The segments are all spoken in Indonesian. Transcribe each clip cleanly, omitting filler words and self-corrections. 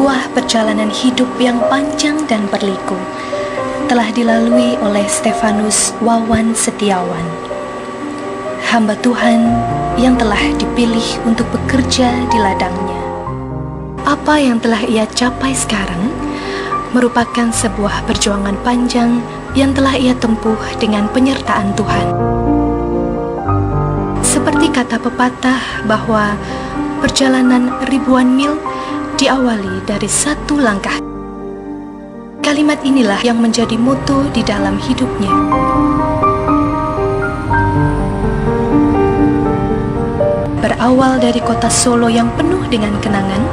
Sebuah perjalanan hidup yang panjang dan berliku telah dilalui oleh Stefanus Wawan Setiawan, hamba Tuhan yang telah dipilih untuk bekerja di ladangnya. Apa yang telah ia capai sekarang merupakan sebuah perjuangan panjang yang telah ia tempuh dengan penyertaan Tuhan. Seperti kata pepatah bahwa perjalanan ribuan mil diawali dari satu langkah. Kalimat inilah yang menjadi moto di dalam hidupnya. Berawal dari kota Solo yang penuh dengan kenangan,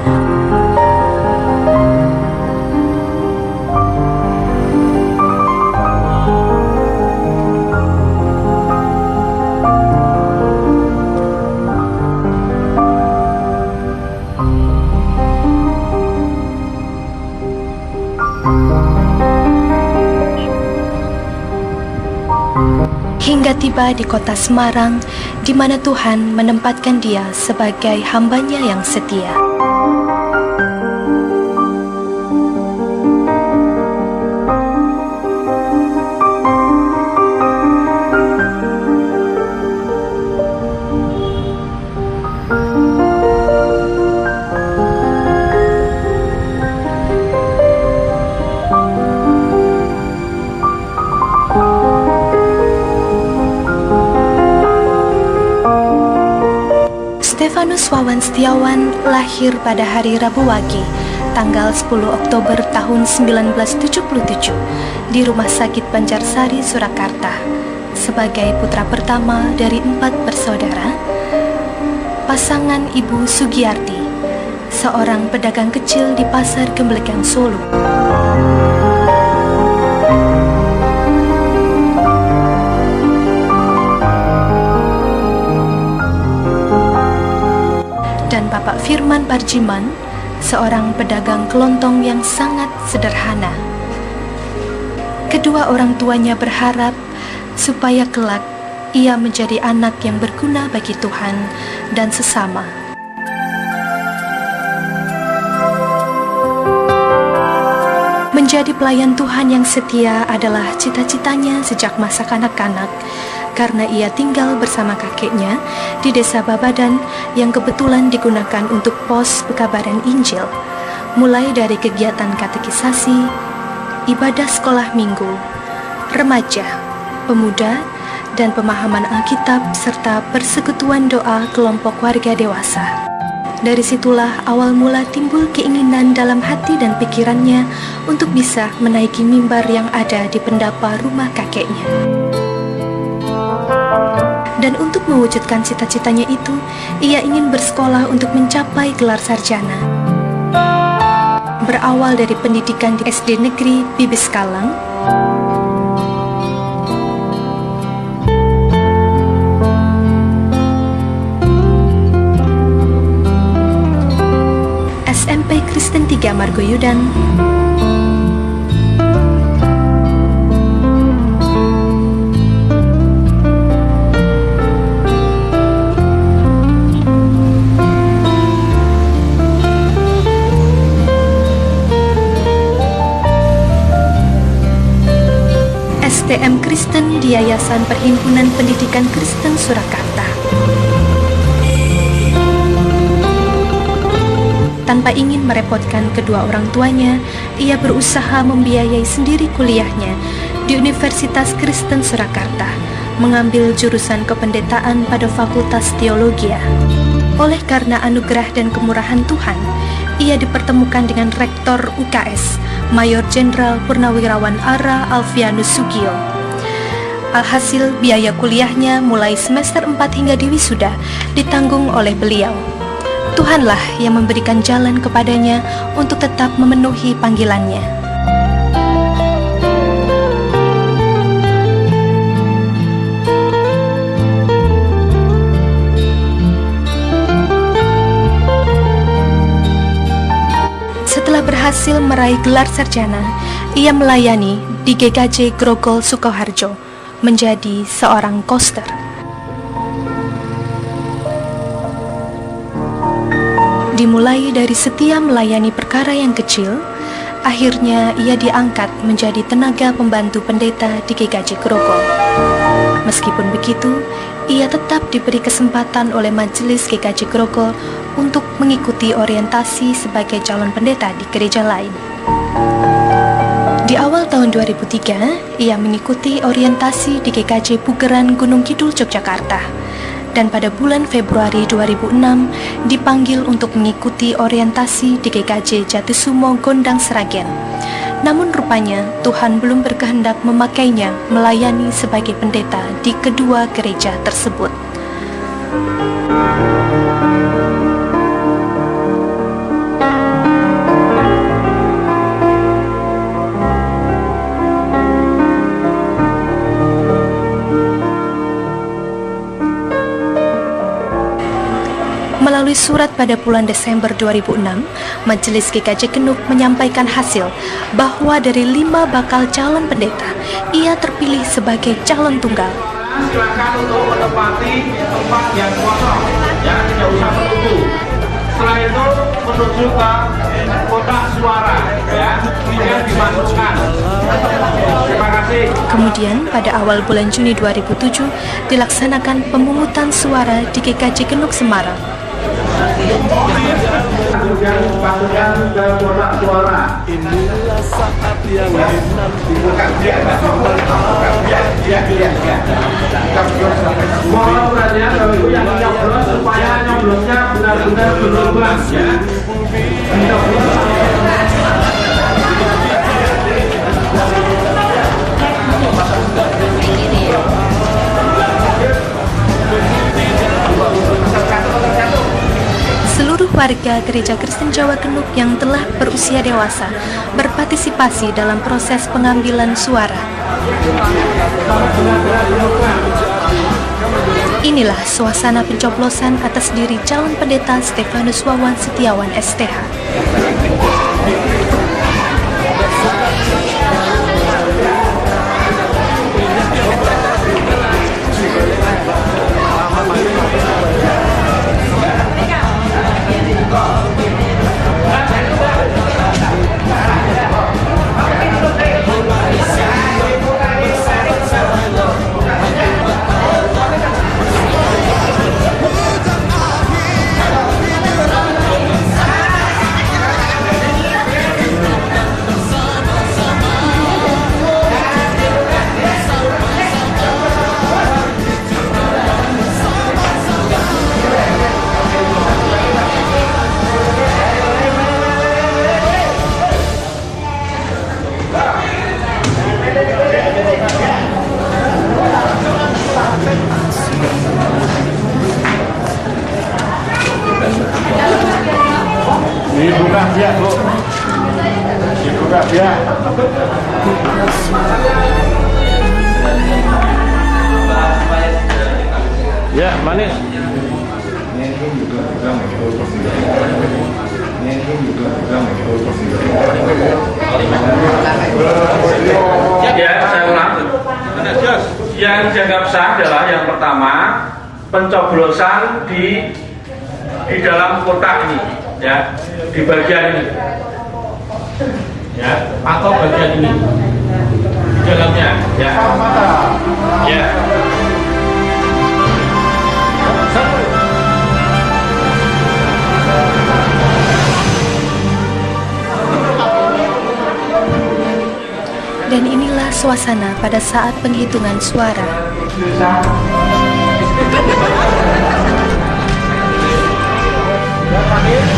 hingga tiba di kota Semarang, di mana Tuhan menempatkan dia sebagai hambanya yang setia. Stefanus Wawan Setiawan lahir pada hari Rabu Wage, tanggal 10 Oktober tahun 1977 di Rumah Sakit Banjarsari, Surakarta, sebagai putra pertama dari 4 bersaudara. Pasangan Ibu Sugiyarti, seorang pedagang kecil di Pasar Gemblegan, Solo. Dan Bapak Firman Parjiman, seorang pedagang kelontong yang sangat sederhana. Kedua orang tuanya berharap supaya kelak ia menjadi anak yang berguna bagi Tuhan dan sesama. Menjadi pelayan Tuhan yang setia adalah cita-citanya sejak masa kanak-kanak, karena ia tinggal bersama kakeknya di desa Babadan yang kebetulan digunakan untuk pos pekabaran Injil, mulai dari kegiatan katekisasi, ibadah sekolah minggu, remaja, pemuda, dan pemahaman Alkitab serta persekutuan doa kelompok warga dewasa. Dari situlah awal mula timbul keinginan dalam hati dan pikirannya untuk bisa menaiki mimbar yang ada di pendapa rumah kakeknya. Dan untuk mewujudkan cita-citanya itu, ia ingin bersekolah untuk mencapai gelar sarjana. Berawal dari pendidikan di SD Negeri Bibis Kalang, SMP Kristen 3 Margoyudan, STM Kristen di Yayasan Perhimpunan Pendidikan Kristen Surakarta. Tanpa ingin merepotkan kedua orang tuanya, ia berusaha membiayai sendiri kuliahnya di Universitas Kristen Surakarta, mengambil jurusan kependetaan pada Fakultas Teologia. Oleh karena anugerah dan kemurahan Tuhan, ia dipertemukan dengan Rektor UKS, Mayor Jenderal Purnawirawan Ara Alfianus Sugio. Alhasil biaya kuliahnya mulai semester 4 hingga di wisuda ditanggung oleh beliau. Tuhanlah yang memberikan jalan kepadanya untuk tetap memenuhi panggilannya. Setelah berhasil meraih gelar sarjana, ia melayani di GKJ Grogol Sukoharjo, menjadi seorang koster. Dimulai dari setia melayani perkara yang kecil, akhirnya ia diangkat menjadi tenaga pembantu pendeta di GKJ Grogol. Meskipun begitu, ia tetap diberi kesempatan oleh Majelis GKJ Grogol untuk mengikuti orientasi sebagai calon pendeta di gereja lain. Di awal tahun 2003, ia mengikuti orientasi di GKJ Bugeran Gunung Kidul, Yogyakarta. Dan pada bulan Februari 2006 dipanggil untuk mengikuti orientasi di GKJ Jatisumo Gondang Sragen. Namun rupanya Tuhan belum berkehendak memakainya melayani sebagai pendeta di kedua gereja tersebut. Melalui surat pada bulan Desember 2006, Majelis GKJ Genuk menyampaikan hasil bahwa dari 5 bakal calon pendeta, ia terpilih sebagai calon tunggal. Silakan untuk menempati tempat yang kosong, ya, tidak usah menunggu. Setelah itu menuju ke kotak suara, ya, kemudian dimasukkan. Terima kasih. Kemudian pada awal bulan Juni 2007 dilaksanakan pemungutan suara di GKJ Genuk Semarang. Kemudian masukkan ke kotak suara. Inilah saat yang dinanti. Mohon perhatian Bapak Ibu yang nyoblos supaya nyoblosnya benar-benar berlubang, ya. Seluruh warga Gereja Kristen Jawa Genuk yang telah berusia dewasa berpartisipasi dalam proses pengambilan suara. Inilah suasana pencoblosan atas diri calon pendeta Stefanus Wawan Setiawan STH. Dibuka biar, Bu. Dibuka biar. Ya, manis. Ya, saya ulang. Yang dianggap sah adalah yang pertama, pencoblosan di dalam kotak ini, ya, di bagian ini, ya, atau bagian ini, di dalamnya, ya, ya. Dan inilah suasana pada saat penghitungan suara.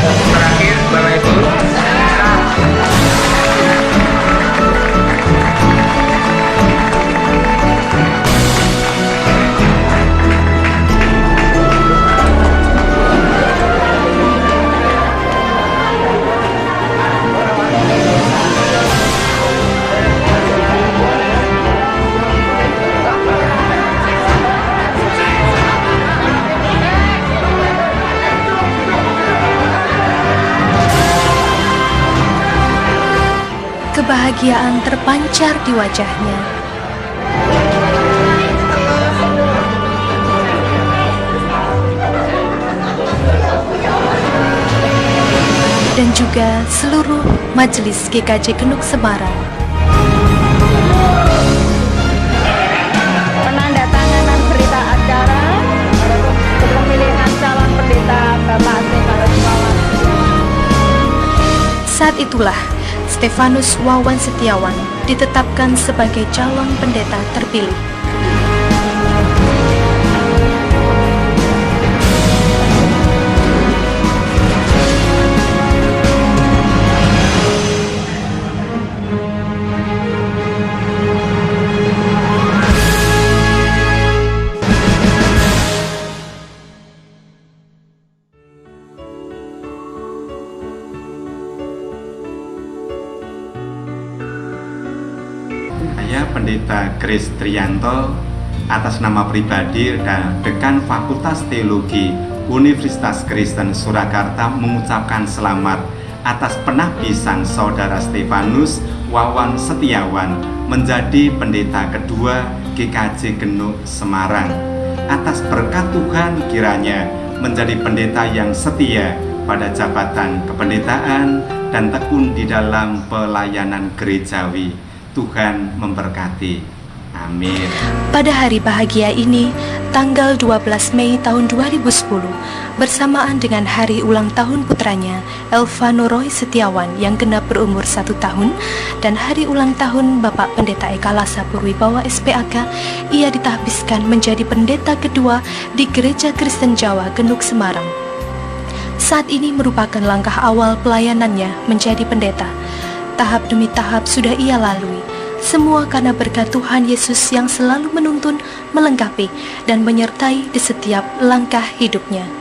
Terakhir, Bapak Ibu. Kebahagiaan terpancar di wajahnya. dan juga seluruh Majelis GKJ Genuk Semarang. Penandatanganan berita acara pemilihan calon pendeta Bapak Stefanus Wawan. Saat itulah Stefanus Wawan Setiawan ditetapkan sebagai calon pendeta terpilih. Saya Pendeta Kris Triyanto atas nama pribadi dan Dekan Fakultas Teologi Universitas Kristen Surakarta mengucapkan selamat atas penahbisan Saudara Stefanus Wawan Setiawan menjadi pendeta kedua GKJ Genuk Semarang. Atas berkat Tuhan kiranya menjadi pendeta yang setia pada jabatan kependetaan dan tekun di dalam pelayanan gerejawi. Tuhan memberkati. Amin. Pada hari bahagia ini, tanggal 12 Mei tahun 2010, bersamaan dengan hari ulang tahun putranya, Elvano Roy Setiawan yang genap berumur 1 tahun, dan hari ulang tahun Bapak Pendeta Eka Lasa Purwibawa SPAK, ia ditahbiskan menjadi pendeta kedua di Gereja Kristen Jawa Genuk Semarang. Saat ini merupakan langkah awal pelayanannya menjadi pendeta. Tahap demi tahap sudah ia lalui. Semua karena berkat Tuhan Yesus yang selalu menuntun, melengkapi, dan menyertai di setiap langkah hidupnya.